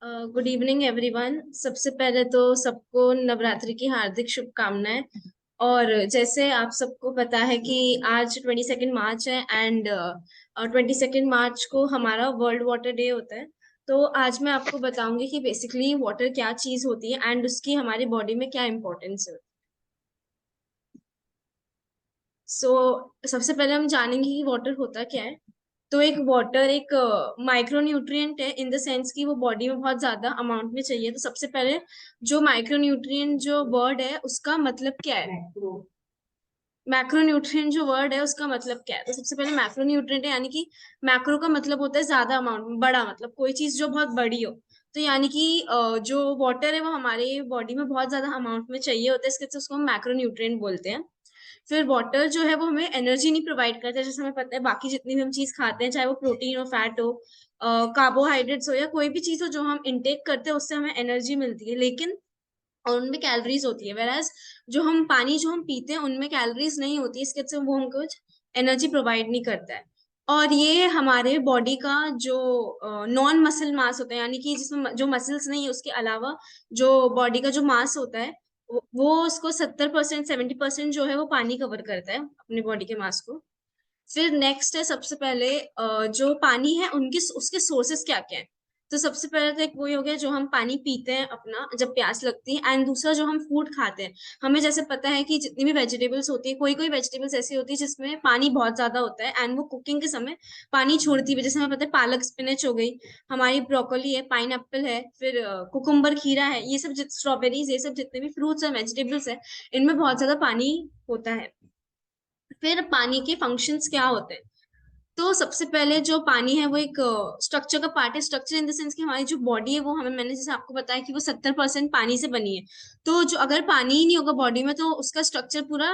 Good evening everyone. सबसे पहले तो सबको नवरात्रि की हार्दिक शुभकामनाएं। और जैसे आप सबको पता है कि आज 22 मार्च है एंड 22 मार्च को हमारा वर्ल्ड वाटर डे होता है। तो आज मैं आपको बताऊंगी कि बेसिकली वाटर क्या चीज होती है एंड उसकी हमारी बॉडी में क्या इम्पोर्टेंस है। सो सबसे पहले हम जानेंगे कि वाटर होता क्या है। तो एक वाटर एक माइक्रो न्यूट्रिएंट है इन द सेंस कि वो बॉडी में बहुत ज्यादा अमाउंट में चाहिए। तो सबसे पहले जो माइक्रो न्यूट्रिएंट जो वर्ड है उसका मतलब क्या है। मैक्रो न्यूट्रिएंट जो वर्ड है उसका मतलब क्या है। तो सबसे पहले मैक्रो न्यूट्रिएंट है, यानी कि मैक्रो का मतलब होता है ज्यादा अमाउंट में, बड़ा, मतलब कोई चीज जो बहुत बड़ी हो। तो यानी कि जो वाटर है वो हमारे बॉडी में बहुत ज्यादा अमाउंट में चाहिए होता है, इसके उसको हम मैक्रो न्यूट्रिएंट बोलते हैं। फिर वाटर जो है वो हमें एनर्जी नहीं प्रोवाइड करता है, जैसे हमें पता है बाकी जितनी भी हम चीज खाते हैं, चाहे वो प्रोटीन हो, फैट हो, कार्बोहाइड्रेट्स हो, या कोई भी चीज हो जो हम इंटेक करते हैं उससे हमें एनर्जी मिलती है, लेकिन और उनमें कैलोरीज होती है। वेराज जो हम पानी जो हम पीते हैं उनमें कैलोरीज नहीं होती, इसके से वो हमको कुछ एनर्जी प्रोवाइड नहीं करता है। और ये हमारे बॉडी का जो नॉन मसल मास होता है, यानी कि जिसमें जो मसल्स नहीं है उसके अलावा जो बॉडी का जो मास होता है वो उसको 70% 70% जो है वो पानी कवर करता है अपनी बॉडी के मास को। फिर नेक्स्ट है सबसे पहले जो पानी है उनके उसके सोर्सेस क्या क्या है। तो सबसे पहले तो एक वही हो गया जो हम पानी पीते हैं अपना जब प्यास लगती है, एंड दूसरा जो हम फूड खाते हैं। हमें जैसे पता है कि जितनी भी वेजिटेबल्स होती है, कोई कोई वेजिटेबल्स ऐसी होती है जिसमें पानी बहुत ज्यादा होता है एंड वो कुकिंग के समय पानी छोड़ती है। जैसे हमें पता है पालक स्पिनच हो गई, हमारी ब्रोकोली है, पाइन है, फिर कुकुम्बर खीरा है, ये सब स्ट्रॉबेरीज, ये सब जितने भी फ्रूट्स हैं वेजिटेबल्स है, इनमें बहुत ज्यादा पानी होता है। फिर पानी के फंक्शंस क्या होते हैं। तो सबसे पहले जो पानी है वो एक स्ट्रक्चर का पार्ट है। स्ट्रक्चर इन द सेंस कि हमारी जो बॉडी है वो हमें, मैंने जैसे आपको बताया कि वो 70% पानी से बनी है। तो जो अगर पानी ही नहीं होगा बॉडी में तो उसका स्ट्रक्चर पूरा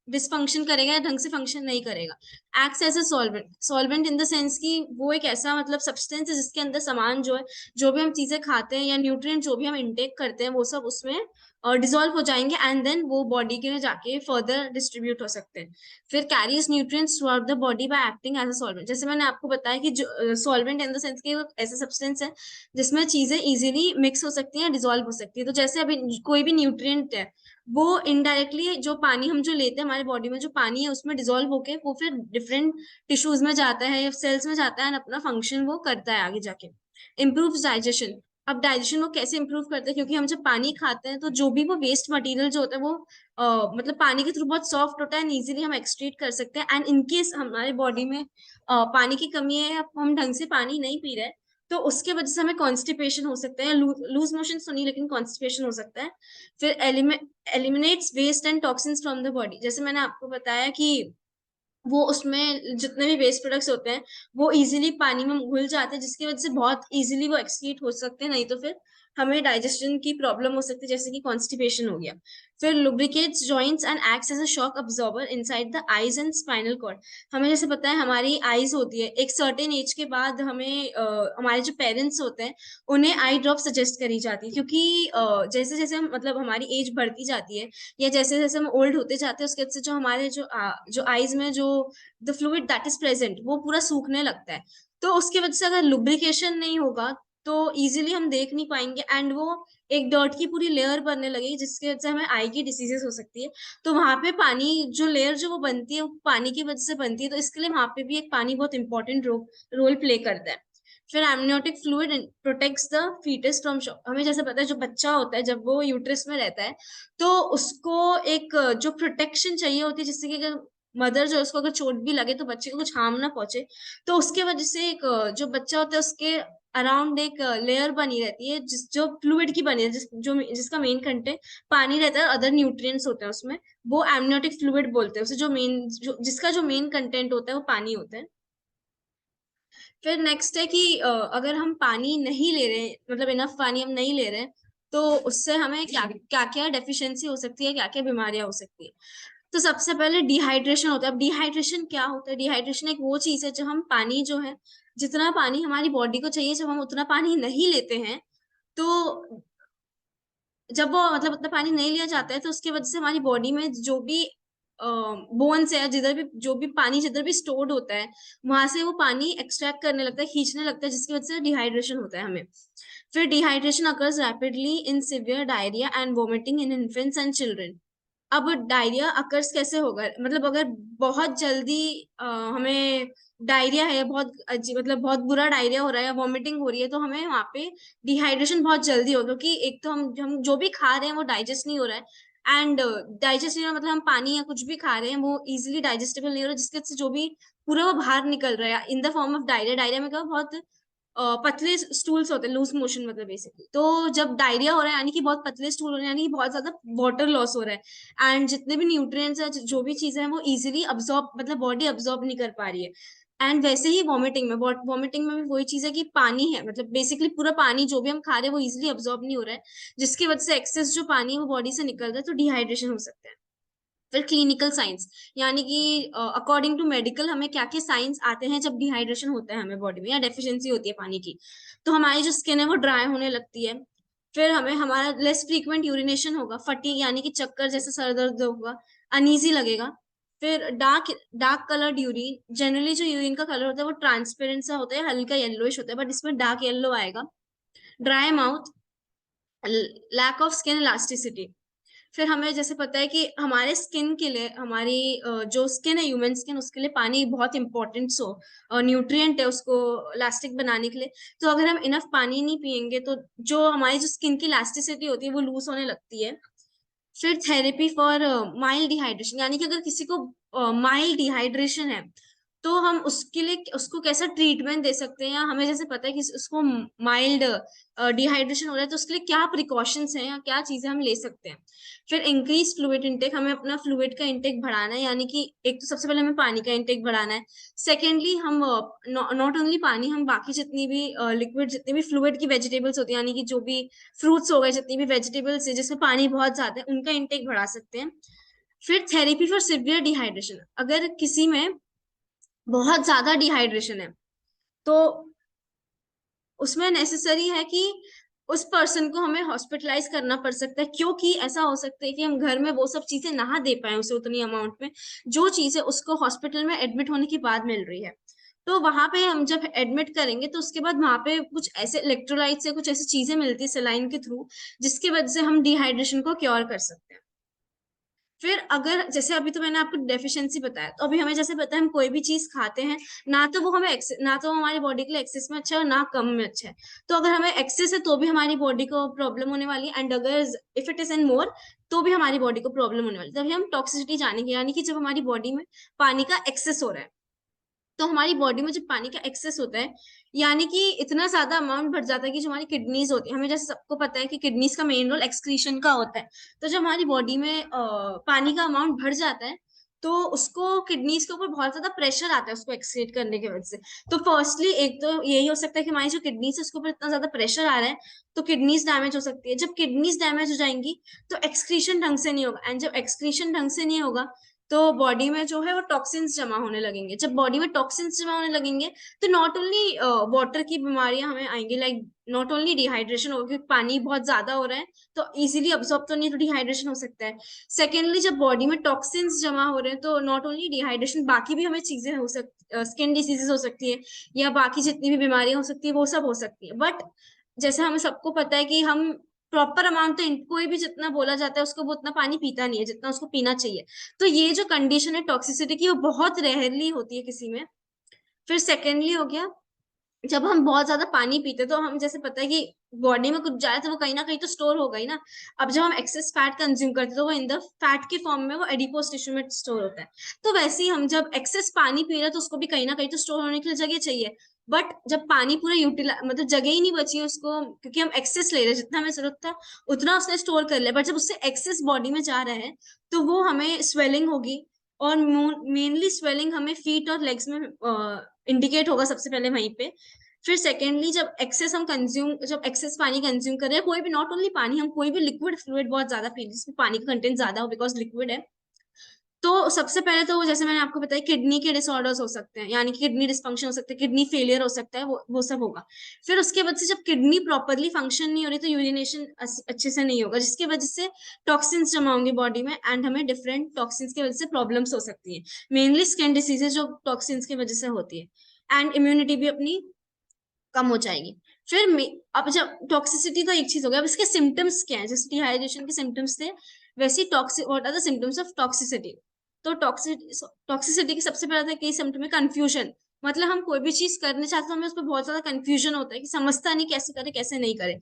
डिसफंक्शन करेगा या ढंग से फंक्शन नहीं करेगा। Acts as a solvent. Solvent in the sense कि वो एक ऐसा मतलब सब्सटेंस है जिसके अंदर सामान जो है, जो भी हम चीजें खाते हैं या न्यूट्रिएंट जो भी हम इंटेक करते हैं वो सब उसमें डिसॉल्व हो जाएंगे एंड देन वो बॉडी के जाके फर्दर डिस्ट्रीब्यूट हो सकते हैं। फिर carries nutrients throughout the body by acting as a solvent. जैसे मैंने आपको बताया कि जो सॉल्वेंट इन द सेंस कि वो ऐसा सब्सटेंस है जिसमें चीजें इजीली मिक्स हो सकती हैं, डिसॉल्व हो सकती है। तो जैसे अभी कोई भी न्यूट्रिएंट है वो इनडायरेक्टली जो पानी हम जो लेते हैं हमारे बॉडी में जो पानी है उसमें डिसॉल्व होके वो फिर डिफरेंट टिश्यूज में जाता है या सेल्स में जाता है और अपना फंक्शन वो करता है आगे जाके। Improve digestion. अब डाइजेशन वो कैसे इंप्रूव करते हैं, क्योंकि हम जब पानी खाते हैं तो जो भी वो वेस्ट मटेरियल जो होता है वो मतलब पानी के थ्रू बहुत सॉफ्ट होता है, इजीली हम एक्सट्रीट कर सकते हैं। एंड इनकेस हमारे बॉडी में पानी की कमी है या हम ढंग से पानी नहीं पी रहे तो उसके वजह से हमें कॉन्स्टिपेशन हो सकता है, लूज मोशन तो नहीं लेकिन कॉन्स्टिपेशन हो सकता है। फिर eliminates waste and toxins from the body. जैसे मैंने आपको बताया कि वो उसमें जितने भी वेस्ट प्रोडक्ट्स होते हैं वो इजीली पानी में घुल जाते हैं, जिसकी वजह से बहुत इजीली वो एक्सक्रीट हो सकते हैं, नहीं तो फिर हमें डाइजेशन की प्रॉब्लम हो सकती है, जैसे कि कॉन्स्टिपेशन हो गया। फिर lubricates joints and acts as a shock absorber inside the eyes and spinal cord. हमें जैसे पता है हमारी आईज होती है, एक सर्टेन एज के बाद हमें हमारे जो पेरेंट्स होते हैं उन्हें आई ड्रॉप सजेस्ट करी जाती है, क्योंकि जैसे जैसे हम मतलब हमारी एज बढ़ती जाती है या जैसे जैसे हम ओल्ड होते जाते हैं उसके वजह से जो हमारे जो आईज में जो the fluid that is present वो पूरा सूखने लगता है। तो उसकी वजह से अगर लुब्रिकेशन नहीं होगा तो इजीली हम देख नहीं पाएंगे एंड वो एक डर्ट की पूरी लेयर बनने लगेगी, जिसकी वजह से हमें आई की डिसीजेस हो सकती है। तो वहां पे पानी जो लेयर जो वो बनती है वो पानी की वजह से बनती है, तो इसके लिए वहां पे भी एक पानी बहुत इंपॉर्टेंट रोल प्ले करता है। फिर amniotic fluid protects the foetus from shock. हमें जैसे पता है जो बच्चा होता है जब वो यूट्रस में रहता है तो उसको एक जो प्रोटेक्शन चाहिए होती है, जिससे कि अगर मदर जो है, उसको अगर चोट भी लगे तो बच्चे को कुछ हार्म ना पहुंचे। तो उसके वजह से एक जो बच्चा होता है उसके अराउंड एक लेयर बनी रहती है जिस जो फ्लूइड की बनी है, जिसका मेन कंटेंट पानी रहता है और अदर न्यूट्रिएंट्स होते हैं उसमें। वो एमनियोटिक फ्लूइड बोलते हैं उसे, जो मेन जिसका जो मेन कंटेंट होता है वो पानी होता है। फिर नेक्स्ट है कि अगर हम पानी नहीं ले रहे, मतलब इनफ पानी हम नहीं ले रहे हैं, तो उससे हमें क्या क्या क्या डेफिशिएंसी हो सकती है, क्या क्या बीमारियां हो सकती है। तो सबसे पहले डिहाइड्रेशन होता है। अब डिहाइड्रेशन क्या होता है। डिहाइड्रेशन एक वो चीज है जो हम पानी जो है, जितना पानी हमारी बॉडी को चाहिए जब हम उतना पानी नहीं लेते हैं, तो जब वो मतलब उतना पानी नहीं लिया जाता है तो उसकी वजह से हमारी बॉडी में जो भी बोन से, जिधर भी जो भी पानी जिधर भी स्टोर्ड होता है वहां से वो पानी एक्सट्रैक्ट करने लगता है, खींचने लगता है, जिसकी वजह से डिहाइड्रेशन होता है हमें। फिर dehydration occurs rapidly in severe diarrhoea and vomiting in infants and children. अब डायरिया अकर्स कैसे होगा, मतलब अगर बहुत जल्दी हमें डायरिया है, बहुत अजीब, मतलब बहुत बुरा डायरिया हो रहा है या वॉमिटिंग हो रही है, तो हमें वहां पे डिहाइड्रेशन बहुत जल्दी होगा, क्योंकि एक तो हम जो भी खा रहे हैं वो डाइजेस्ट नहीं हो रहा है, एंड डाइजेस्ट नहीं हो रहा मतलब हम पानी या कुछ भी खा रहे हैं वो इजिली डाइजेस्टेबल नहीं हो रहा, जिसके वजह से जो भी पूरा वो बाहर निकल रहा है in the form of diarrhoea. Diarrhoea में क्या बहुत पतले स्टूल्स होते हैं, लूज मोशन मतलब बेसिकली। तो जब डायरिया हो रहा है यानी कि बहुत पतले स्टूल हो रहे हैं, यानी कि बहुत ज्यादा वाटर लॉस हो रहा है, एंड जितने भी न्यूट्रिएंट्स है, जो भी चीजें हैं वो इजीली अब्सॉर्ब, मतलब बॉडी अब्सॉर्ब नहीं कर पा रही है। एंड वैसे ही वॉमिटिंग में भी वही चीज है कि पानी है, मतलब बेसिकली पूरा पानी जो भी हम खा रहे हैं वो इजिली अब्सॉर्ब नहीं हो रहा है, जिसकी वजह से एक्सेस जो पानी है वो बॉडी से निकल रहा है, तो डिहाइड्रेशन हो सकता है। फिर क्लिनिकल साइंस, यानी कि अकॉर्डिंग टू मेडिकल हमें क्या क्या साइंस आते हैं जब डिहाइड्रेशन होता है हमें बॉडी में या डेफिशिएंसी होती है पानी की। तो हमारी जो स्किन है वो ड्राई होने लगती है। फिर हमें हमारा लेस फ्रीक्वेंट यूरिनेशन होगा, फटी यानी कि चक्कर जैसे सर दर्द होगा, अनईजी लगेगा। फिर dark dark coloured urine, generally जो यूरिन का कलर होता है वो ट्रांसपेरेंट सा होता है, हल्का येलोइश होता है, बट इसमें डार्क येलो आएगा। Dry mouth, lack of skin elasticity. फिर हमें जैसे पता है कि हमारे स्किन के लिए, हमारी जो स्किन है ह्यूमन स्किन, उसके लिए पानी बहुत इंपॉर्टेंट न्यूट्रिएंट है उसको इलास्टिक बनाने के लिए। तो अगर हम इनफ पानी नहीं पियेंगे तो जो हमारी जो स्किन की इलास्टिसिटी होती है वो लूज होने लगती है। फिर थेरेपी फॉर माइल्ड डिहाइड्रेशन, यानी कि अगर किसी को माइल्ड डिहाइड्रेशन है तो हम उसके लिए उसको कैसा ट्रीटमेंट दे सकते हैं, या हमें जैसे पता है कि उसको माइल्ड डिहाइड्रेशन हो रहा है तो उसके लिए क्या प्रिकॉशंस हैं या क्या चीजें हम ले सकते हैं। फिर इंक्रीज फ्लूइड इंटेक, हमें अपना फ्लूइड का इंटेक बढ़ाना है, यानी कि एक तो सबसे पहले हमें पानी का इंटेक बढ़ाना है। सेकेंडली हम नॉट ओनली पानी, हम बाकी जितनी भी लिक्विड, जितनी भी फ्लूइड की वेजिटेबल्स होती है, यानी कि जो भी फ्रूट्स हो गए, जितनी भी वेजिटेबल्स है जिसमें पानी बहुत ज्यादा है, उनका इंटेक बढ़ा सकते हैं। फिर थेरेपी फॉर सिवियर डिहाइड्रेशन, अगर किसी में बहुत ज्यादा डिहाइड्रेशन है तो उसमें नेसेसरी है कि उस पर्सन को हमें हॉस्पिटलाइज करना पड़ सकता है, क्योंकि ऐसा हो सकता है कि हम घर में वो सब चीजें ना दे पाए उसे उतनी अमाउंट में, जो चीजें उसको हॉस्पिटल में एडमिट होने के बाद मिल रही है। तो वहां पे हम जब एडमिट करेंगे तो उसके बाद वहां पे कुछ ऐसे इलेक्ट्रोलाइट से कुछ ऐसी चीजें मिलती है सेलाइन के थ्रू, जिसकी वजह से हम डिहाइड्रेशन को क्योर कर सकते हैं। फिर अगर जैसे अभी तो मैंने आपको डेफिशिएंसी बताया, तो अभी हमें जैसे पता है हम कोई भी चीज खाते हैं, ना तो वो हमें ना तो वो हमारी बॉडी के लिए एक्सेस में अच्छा है और ना कम में अच्छा है। तो अगर हमें एक्सेस है तो भी हमारी बॉडी को प्रॉब्लम होने वाली है, एंड अगर इफ इट इज इन मोर तो भी हमारी बॉडी को प्रॉब्लम होने वाली है। तभी हम टॉक्सिसिटी जानेंगे, यानी कि जब हमारी बॉडी में पानी का एक्सेस हो रहा है, तो हमारी बॉडी में जब पानी का एक्सेस होता है यानी कि इतना ज्यादा अमाउंट बढ़ जाता है कि जो हमारी किडनीज होती है, हमें जैसे सबको पता है कि किडनीज का मेन रोल एक्सक्रीशन का होता है। तो जब हमारी बॉडी में पानी का अमाउंट बढ़ जाता है तो उसको किडनीज के ऊपर बहुत ज्यादा प्रेशर आता है उसको एक्सक्रीट करने की वजह से। तो फर्स्टली एक तो यही हो सकता है कि हमारी जो किडनीज है उसके ऊपर इतना ज्यादा प्रेशर आ रहा है, तो किडनीज डैमेज हो सकती है। जब किडनीज डैमेज हो जाएंगी तो एक्सक्रीशन ढंग से नहीं होगा, एंड जब एक्सक्रीशन ढंग से नहीं होगा तो बॉडी में जो है वो टॉक्सिन्स जमा होने लगेंगे। जब बॉडी में टॉक्सिन्स जमा होने लगेंगे तो नॉट ओनली वाटर की बीमारियां हमें आएंगी, लाइक नॉट ओनली डिहाइड्रेशन होगा क्योंकि पानी बहुत ज्यादा हो रहा है तो इजीली अब्सॉर्ब तो नहीं, तो डिहाइड्रेशन हो सकता है। सेकेंडली जब बॉडी में टॉक्सिन्स जमा हो रहे हैं तो नॉट ओनली डिहाइड्रेशन, बाकी भी हमें चीजें हो सकती, स्किन डिसीजेस हो सकती है या बाकी जितनी भी बीमारियां हो सकती है वो सब हो सकती है। बट जैसे हमें सबको पता है कि हम प्रॉपर अमाउंट तो कोई भी जितना बोला जाता है उसको वो उतना पानी पीता नहीं है जितना उसको पीना चाहिए। तो ये जो कंडीशन है टॉक्सिसिटी की वो बहुत रेयरली होती है किसी में। फिर सेकेंडली हो गया, जब हम बहुत ज्यादा पानी पीते तो हम जैसे पता है कि बॉडी में कुछ जाए तो वो कहीं ना कहीं तो स्टोर होगा ही ना। अब जब हम एक्सेस फैट कंज्यूम करते हैं तो वो इन द फैट के फॉर्म में वो एडिपोज टिश्यू में स्टोर होता है। तो वैसे ही हम जब एक्सेस पानी पी रहे हैं तो उसको भी कहीं ना कहीं तो स्टोर होने के लिए जगह चाहिए। बट जब पानी पूरा यूटिलाइज, मतलब जगह ही नहीं बची है उसको, क्योंकि हम एक्सेस ले रहे हैं, जितना हमें जरूरत था उतना उसने स्टोर कर लिया, बट जब उससे एक्सेस बॉडी में जा रहा है तो वो हमें स्वेलिंग होगी। और मेनली स्वेलिंग हमें फीट और लेग्स में इंडिकेट होगा सबसे पहले वहीं पे। फिर सेकेंडली जब एक्सेस पानी कंज्यूम कर रहे हैं, कोई भी, नॉट ओनली पानी, हम कोई भी लिक्विड फ्लूइड बहुत ज्यादा पी जिसमें पानी का कंटेंट ज्यादा हो बिकॉज लिक्विड है, तो सबसे पहले तो जैसे मैंने आपको बताया किडनी के डिसऑर्डर्स हो सकते हैं, यानी कि किडनी डिसफंक्शन हो सकता है, किडनी फेलियर हो सकता है, वो सब होगा। फिर उसके बाद से जब किडनी प्रॉपरली फंक्शन नहीं हो रही तो यूरिनेशन अच्छे से नहीं होगा, जिसकी वजह से टॉक्सिन्स जमा होंगे बॉडी में, एंड हमें डिफरेंट टॉक्सिन्स की वजह से प्रॉब्लम्स हो सकती है। मेनली स्किन डिसीजेज जो टॉक्सिन्स की वजह से होती है, एंड इम्यूनिटी भी अपनी कम हो जाएगी। फिर अब जब टॉक्सिसिटी तो एक चीज हो गया, अब इसके सिम्टम्स क्या है, जैसे डिहाइड्रेशन के सिम्टम्स थे, वैसे toxic what are the symptoms of toxicity. तो टॉक्सिसिटी की सबसे पहला था कई सिम्टम है कंफ्यूजन, मतलब हम कोई भी चीज करने चाहते हैं, हमें उसमें बहुत ज्यादा कंफ्यूजन होता है कि समझता नहीं कैसे करे कैसे नहीं करे।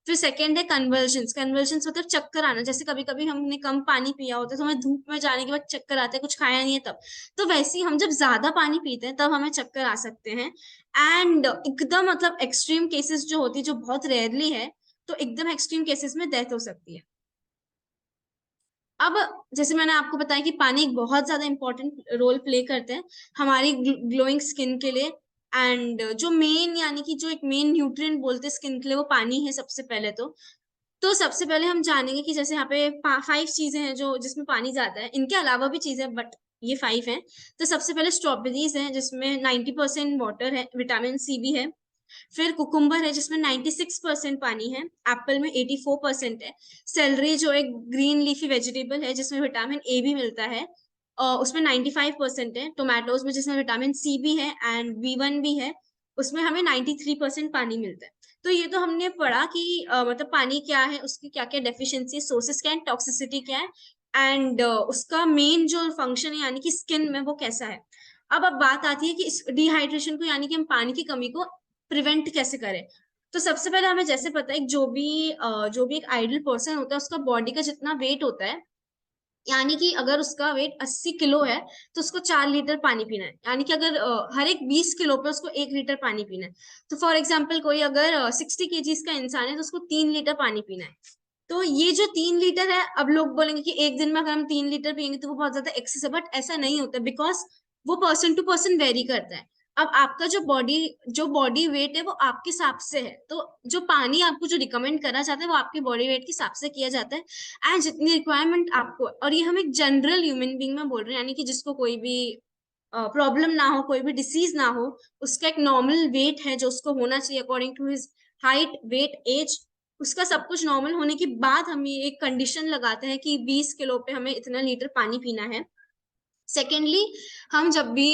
फिर सेकेंड है कन्वर्जन्स, कन्वर्जन्स मतलब चक्कर आना, जैसे कभी कभी हमने कम पानी पिया होता है तो हमें धूप में जाने के बाद चक्कर आते हैं, कुछ खाया नहीं है तब। तो वैसे ही हम जब ज्यादा पानी पीते हैं तब हमें चक्कर आ सकते हैं। एंड एकदम मतलब एक्सट्रीम केसेस जो होती है, जो बहुत रेयरली है, तो एकदम एक्सट्रीम केसेस में डेथ हो सकती है। अब जैसे मैंने आपको बताया कि पानी एक बहुत ज्यादा इंपॉर्टेंट रोल प्ले करते हैं हमारी ग्लोइंग स्किन के लिए। एंड जो मेन यानी कि जो एक मेन न्यूट्रिएंट बोलते हैं स्किन के लिए, वो पानी है सबसे पहले तो सबसे पहले हम जानेंगे कि जैसे यहाँ पे 5 चीजें हैं जो जिसमें पानी ज्यादा है, इनके अलावा भी चीजें बट ये 5 हैं। तो सबसे पहले स्ट्रॉबेरीज हैं जिसमें 90% वाटर है, विटामिन सी भी है। फिर कुकुम्बर है जिसमें 96% पानी है। एप्पल में 84% है। सेलरी जो एक ग्रीन लीफी वेजिटेबल है जिसमें विटामिन ए भी मिलता है, उसमें 95% है। टोमेटोज में जिसमें विटामिन सी भी है एंड B1 भी है, उसमें हमें 93% पानी मिलता है। तो ये तो हमने पढ़ा कि मतलब पानी क्या है, उसकी क्या क्या डेफिशिएंसी, सोर्सेस क्या है, टॉक्सिसिटी क्या है, एंड उसका मेन जो फंक्शन है यानी कि स्किन में वो कैसा है। अब बात आती है कि इस डिहाइड्रेशन को यानी कि हम पानी की कमी को प्रिवेंट कैसे करें। तो सबसे पहले हमें जैसे पता है कि जो भी एक आइडल पर्सन होता है उसका बॉडी का जितना वेट होता है, यानी कि अगर उसका वेट 80 किलो है तो उसको 4 लीटर पानी पीना है, यानी कि अगर हर एक 20 किलो पे उसको 1 लीटर पानी पीना है। तो फॉर एग्जाम्पल कोई अगर 60 केजीज का इंसान है तो उसको 3 लीटर पानी पीना है। तो ये जो 3 लीटर है, अब लोग बोलेंगे कि एक दिन में अगर हम 3 लीटर पियेंगे तो वो बहुत ज्यादा एक्सेस है, बट ऐसा नहीं होता, बिकॉज वो पर्सन टू पर्सन वेरी करता है। अब आपका जो बॉडी वेट है वो आपके हिसाब से है, तो जो पानी आपको जो रिकमेंड करा जाता है वो आपके बॉडी वेट के हिसाब से किया जाता है, एंड जितनी रिक्वायरमेंट आपको, और ये हम एक जनरल ह्यूमन बींग में बोल रहे हैं, यानी कि जिसको कोई भी प्रॉब्लम ना हो, कोई भी डिसीज ना हो, उसका एक नॉर्मल वेट है जो उसको होना चाहिए according to his height, weight, age. उसका सब कुछ नॉर्मल होने के बाद हम ये एक कंडीशन लगाते हैं कि 20 किलो पे हमें इतना लीटर पानी पीना है। सेकेंडली, हम जब भी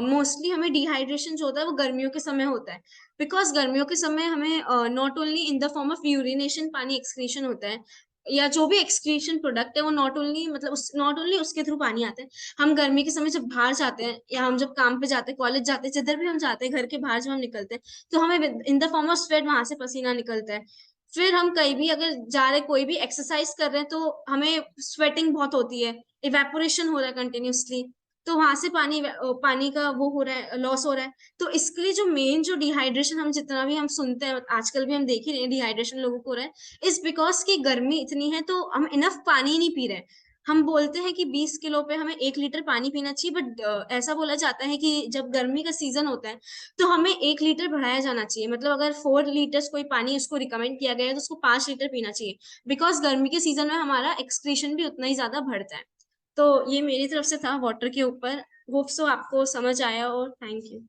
मोस्टली हमें डिहाइड्रेशन जो होता है वो गर्मियों के समय होता है, बिकॉज गर्मियों के समय हमें not only in the form of urination पानी एक्सक्रीशन होता है, या जो भी एक्सक्रीशन प्रोडक्ट है वो नॉट ओनली उसके थ्रू पानी आता है। हम गर्मी के समय जब बाहर जाते हैं, या हम जब काम पे जाते हैं, कॉलेज जाते हैं, जिधर भी हम जाते हैं, घर के बाहर जब हम निकलते हैं, तो हमें in the form of sweat वहां से पसीना निकलता है। फिर हम कहीं भी अगर जा रहे, कोई भी एक्सरसाइज कर रहे हैं तो हमें स्वेटिंग बहुत होती है, इवेपोरेशन हो रहा है कंटिन्यूसली, तो वहां से पानी का वो हो रहा है, लॉस हो रहा है। तो इसके लिए जो मेन जो डिहाइड्रेशन हम जितना भी हम सुनते हैं, आजकल भी हम देख ही रहे हैं डिहाइड्रेशन लोगों को हो रहा है, इस बिकॉज की गर्मी इतनी है तो हम इनफ पानी नहीं पी रहे हैं। हम बोलते हैं कि 20 किलो पे हमें 1 लीटर पानी पीना चाहिए, बट ऐसा बोला जाता है कि जब गर्मी का सीजन होता है तो हमें 1 लीटर बढ़ाया जाना चाहिए, मतलब अगर 4 लीटर्स कोई पानी उसको रिकमेंड किया गया है तो उसको 5 लीटर पीना चाहिए, बिकॉज गर्मी के सीजन में हमारा एक्सक्रीशन भी उतना ही ज्यादा बढ़ता है। तो ये मेरी तरफ से था वाटर के ऊपर। होप सो आपको समझ आया, और थैंक यू।